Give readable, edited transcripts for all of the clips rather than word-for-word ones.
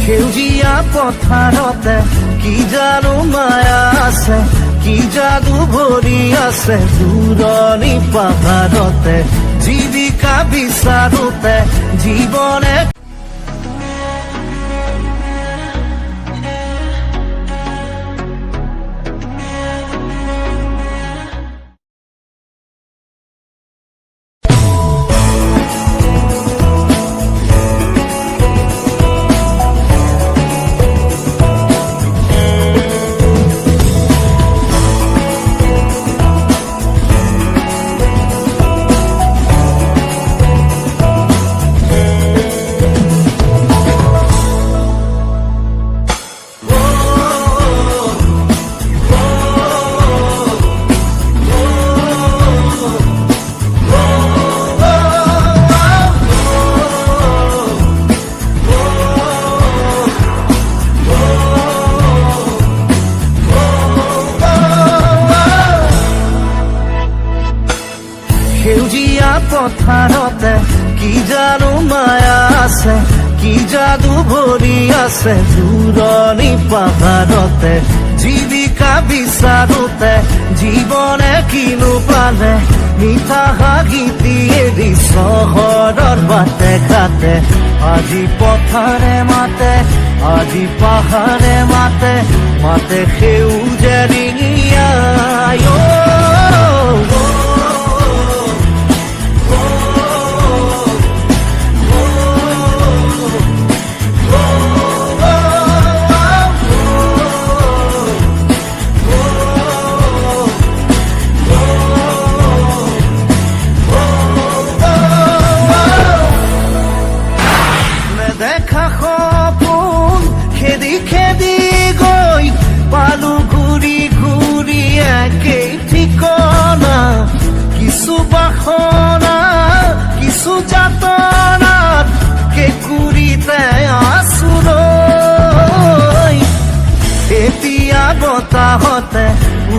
সেউজীয়া পথাৰতে কি জানো মায়া আছে, কি যাদু ভৰি আছে দূৰণি পাহাৰতে, জীৱিকা বিচাৰোতে জীৱনে সেউজীয়া পথাৰতে কি জানো মায়া আছে, কি যাদু ভৰি আছে দূৰণি পাহাৰতে, জীৱিকা বিচাৰোতে জীৱনে কিনো পালে, মিঠা হাঁহিটি এৰি চহৰৰ বাটে ঘাটে, আজি পথাৰে মাতে, আজি পাহাৰে মাতে, মাতে সেউজে ৰিঙিয়াই দেখা সপোন খেদি খেদি গৈ পালো ঘূৰি ঘূৰি একেই ঠিকনা, কিছু বাসনা কিছু যাতনাত কেঁকুৰিতে আছো ৰৈ, এতিয়া বতাহতে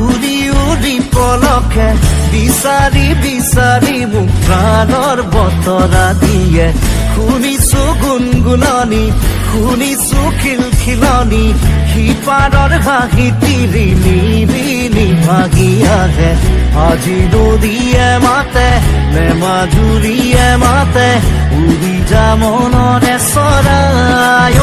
উৰি উৰি পলকে বিচাৰি বিচাৰি মোক প্ৰাণৰ বতৰা দিয়ে, শুনিছো গুণগুণনি শুনিছো খিলখিলনি, সিপাৰৰ হাঁহিটি ৰিণি ৰিণি ভাগি আহে, আজি নদীয়ে মাতে নে মাজুলীয়ে মাতে, উৰি যা মনৰে চৰাই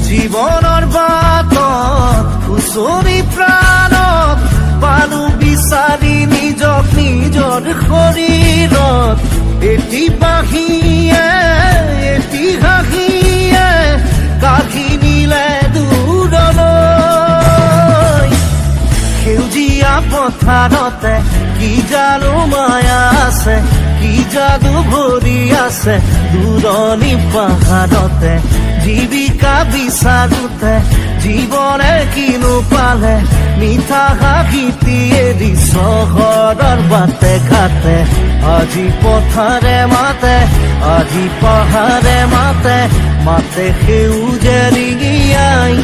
জীৱনৰ বাটত খুচৰি প্ৰাণত পালো বিচাৰি নিজক নিজৰ শৰীৰত, এটি বাঁহীয়ে এটি হাঁহিয়ে কাঢ়ি নিলে দূৰলৈ, সেউজীয়া পথাৰতে কি জানো মায়া আছে, কি যাদু ভৰি আছে দূৰণি পাহাৰতে, জীৱিকা বিচাৰোতে জীৱনে কিনো পালে, মিঠা হাঁহিটি এৰি চহৰৰ বাটে ঘাটে, আজি পথাৰে মাতে, আজি পাহাৰে মাতে, মাতে সেউজে ৰিঙিয়াই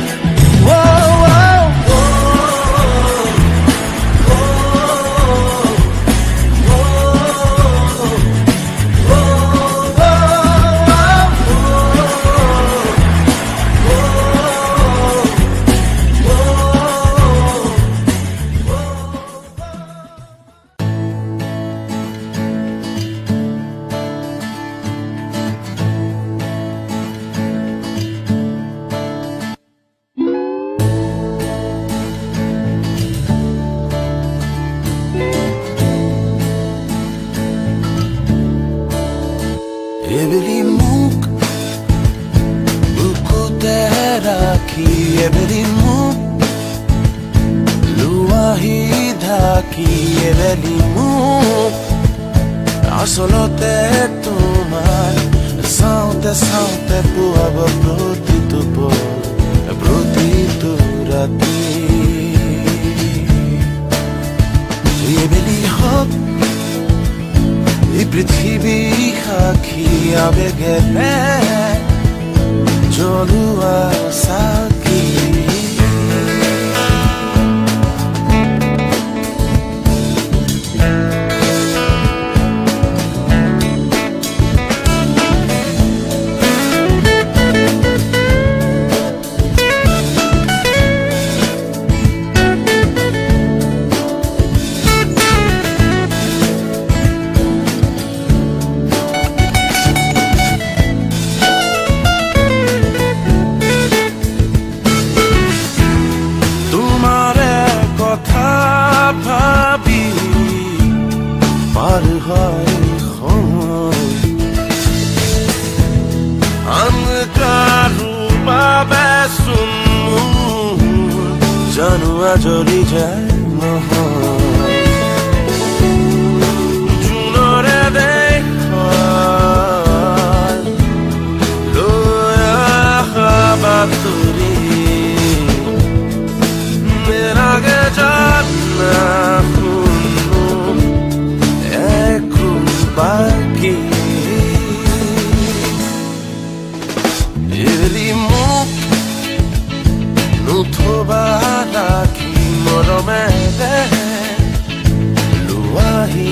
Ebeli muk buku teraki ebeli muk luahi dhaki ebeli muk asolote tumar saute saute puab proti tu রাতে এবেলি হক এই পৃথিৱী সাক্ষী আবেগেৰে জ্বলোৱা চাকি ভাবি পাৰ হয় আন কাৰো বাবে জানো আজৰি যায় নহয় জোনৰে দেশৰ লৈ অহা বাতৰি মেৰাগে জানা বাকি এবেলি মোক নুথবা ৰাখি মৰমেৰে লোৱাহি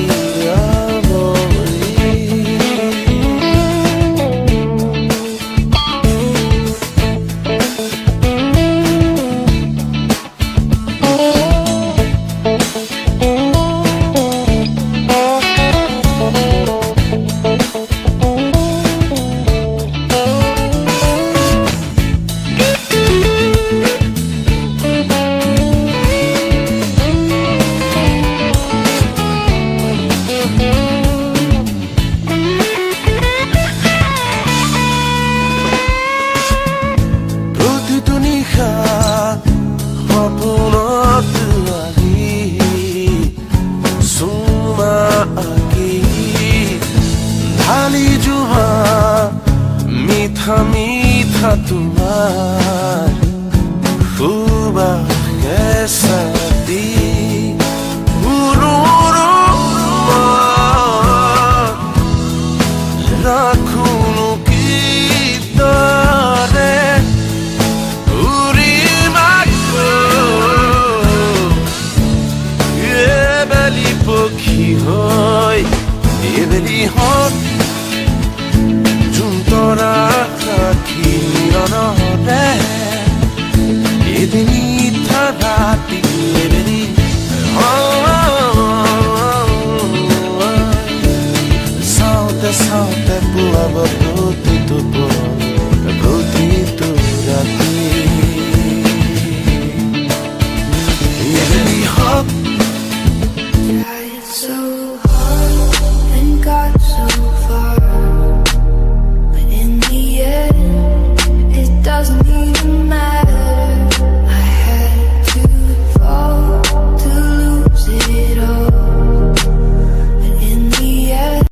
ঢালি যোৱা মিঠা মিঠা তোমাৰ সুবাসে চাতি ৰাখোনো কি দৰে উৰি এবেলি পক্ষী হৈ এবেলি হক জোনতৰা সাক্ষী মিলনৰে এবেলি ৰাতি এবেলি চাওঁতে চাওঁতে পুৱা বতৰা